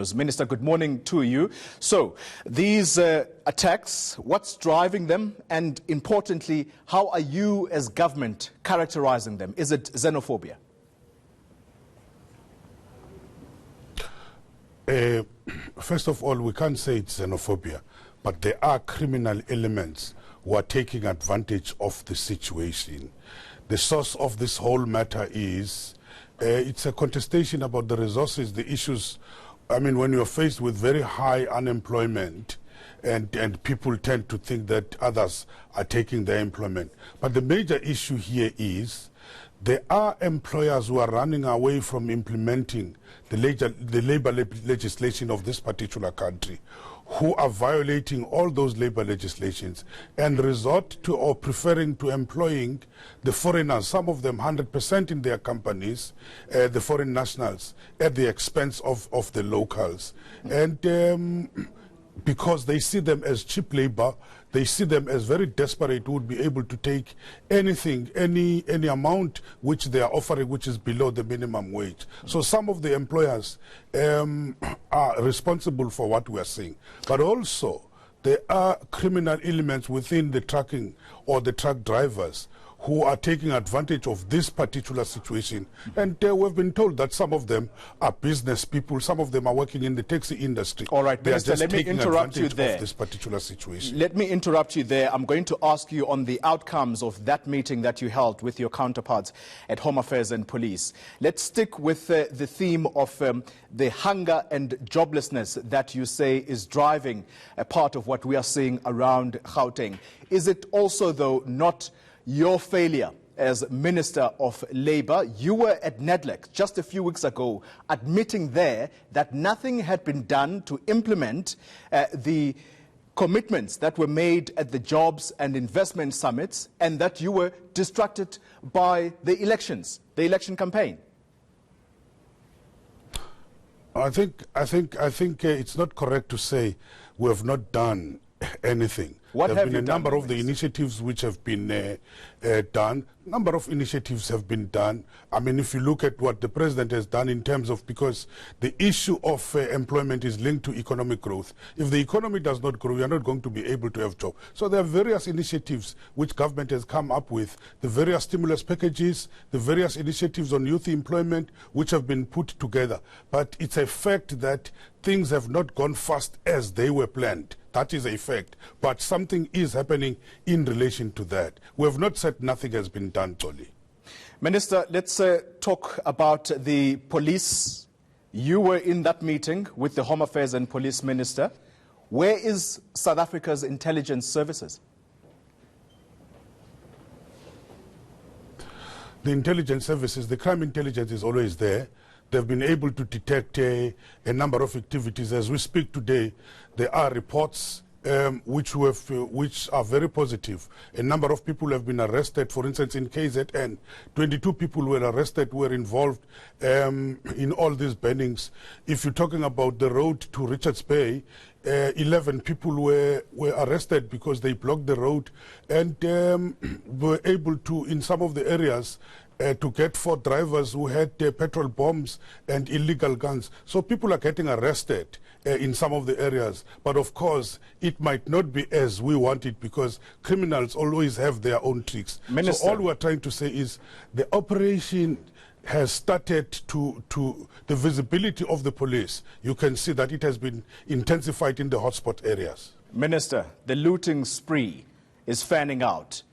Minister, good morning to you. So, these attacks, what's driving them? And importantly, how are you as government characterizing them? Is it xenophobia? First of all, we can't say it's xenophobia, but there are criminal elements who are taking advantage of the situation. The source of this whole matter is, it's a contestation about the resources, the issues. I mean, when you're faced with very high unemployment and people tend to think that others are taking their employment. But the major issue here is there are employers who are running away from implementing the labor legislation of this particular country, who are violating all those labor legislations and resort to or preferring to employing the foreigners, some of them 100% in their companies, the foreign nationals, at the expense of the locals. And because they see them as cheap labor, they see them as very desperate, who would be able to take anything, any amount which they are offering, which is below the minimum wage. So some of the employers are responsible for what we are seeing. But also, there are criminal elements within the trucking or the truck drivers who are taking advantage of this particular situation. And we've been told that some of them are business people, some of them are working in the taxi industry. All right, Minister, let me interrupt you there. Of this particular situation. Let me interrupt you there. I'm going to ask you on the outcomes of that meeting that you held with your counterparts at Home Affairs and Police. Let's stick with the theme of the hunger and joblessness that you say is driving a part of what we are seeing around Gauteng. Is it also, though, not your failure as Minister of Labour? You were at NEDLEC just a few weeks ago admitting there that nothing had been done to implement the commitments that were made at the jobs and investment summits, and that you were distracted by the elections, the election campaign. I think it's not correct to say we have not done anything. There have been a number of the initiatives which have been done. Number of initiatives have been done. I mean, if you look at what the president has done in terms of, because the issue of employment is linked to economic growth. If the economy does not grow, we are not going to be able to have jobs. So there are various initiatives which government has come up with, the various stimulus packages, the various initiatives on youth employment which have been put together. But it's a fact that things have not gone fast as they were planned. That is a fact. But something is happening in relation to that. We have not said nothing has been done, Tolly. Minister, let's talk about the police. You were in that meeting with the Home Affairs and Police Minister. Where is South Africa's intelligence services? The intelligence services, the crime intelligence is always there. They've been able to detect a number of activities. As we speak today, there are reports which are very positive. A number of people have been arrested. For instance, in KZN, 22 people were arrested, were involved in all these burnings. If you're talking about the road to Richards Bay, 11 people were arrested because they blocked the road and were able to, in some of the areas, to get 4 drivers who had petrol bombs and illegal guns. So people are getting arrested in some of the areas. But of course, it might not be as we want it, because criminals always have their own tricks. Minister. So all we're trying to say is the operation has started to the visibility of the police. You can see that it has been intensified in the hotspot areas. Minister, the looting spree is fanning out.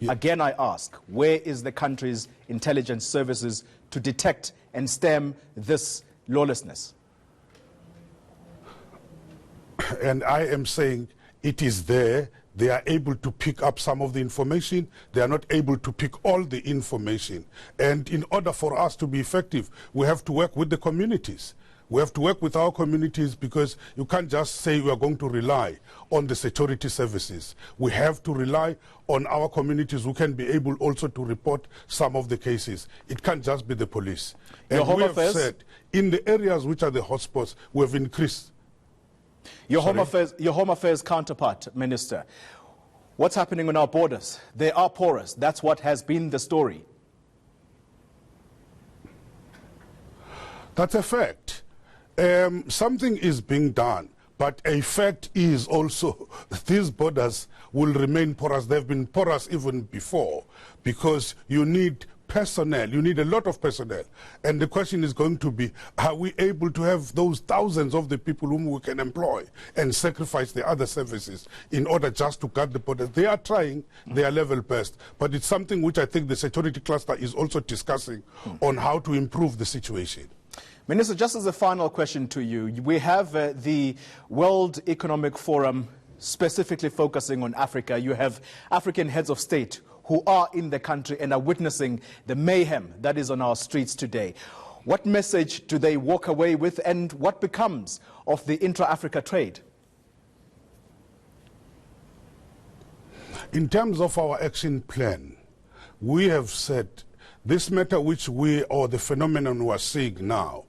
Again, I ask, where is the country's intelligence services to detect and stem this lawlessness? And I am saying it is there. They are able to pick up some of the information. They are not able to pick all the information. And in order for us to be effective, we have to work with the communities. We have to work with our communities, because you can't just say we are going to rely on the security services. We have to rely on our communities who can be able also to report some of the cases. It can't just be the police. And we have said, in the areas which are the hotspots, we have increased. Your Home Affairs counterpart, Minister, what's happening on our borders? They are porous. That's what has been the story. That's a fact. Something is being done, but a fact is also these borders will remain porous. They've been porous even before, because you need personnel, you need a lot of personnel. And the question is going to be, are we able to have those thousands of the people whom we can employ and sacrifice the other services in order just to guard the borders? They are trying their level best, but it's something which I think the security cluster is also discussing on how to improve the situation. Minister, just as a final question to you, we have the World Economic Forum specifically focusing on Africa. You have African heads of state who are in the country and are witnessing the mayhem that is on our streets today. What message do they walk away with, and what becomes of the intra-Africa trade? In terms of our action plan, we have said this matter which the phenomenon we are seeing now,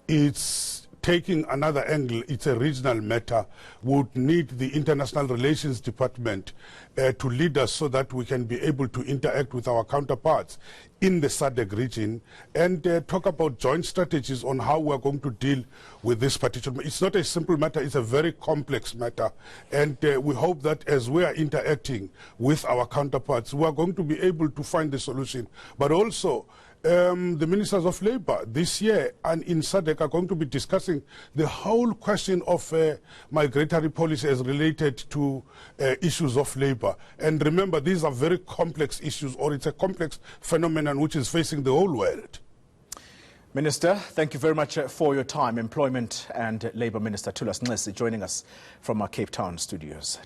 it's taking another angle. It's a regional matter. Would need the International Relations Department to lead us so that we can be able to interact with our counterparts in the SADC region and talk about joint strategies on how we're going to deal with this particular. It's not a simple matter. It's a very complex matter. And we hope that as we are interacting with our counterparts, we are going to be able to find the solution. But also, the ministers of labor this year and in SADC are going to be discussing the whole question of migratory policy as related to issues of labor. And remember, these are very complex issues, or it's a complex phenomenon which is facing the whole world. Minister, thank you very much for your time. Employment and Labour Minister Thulas Nxesi joining us from our Cape Town studios.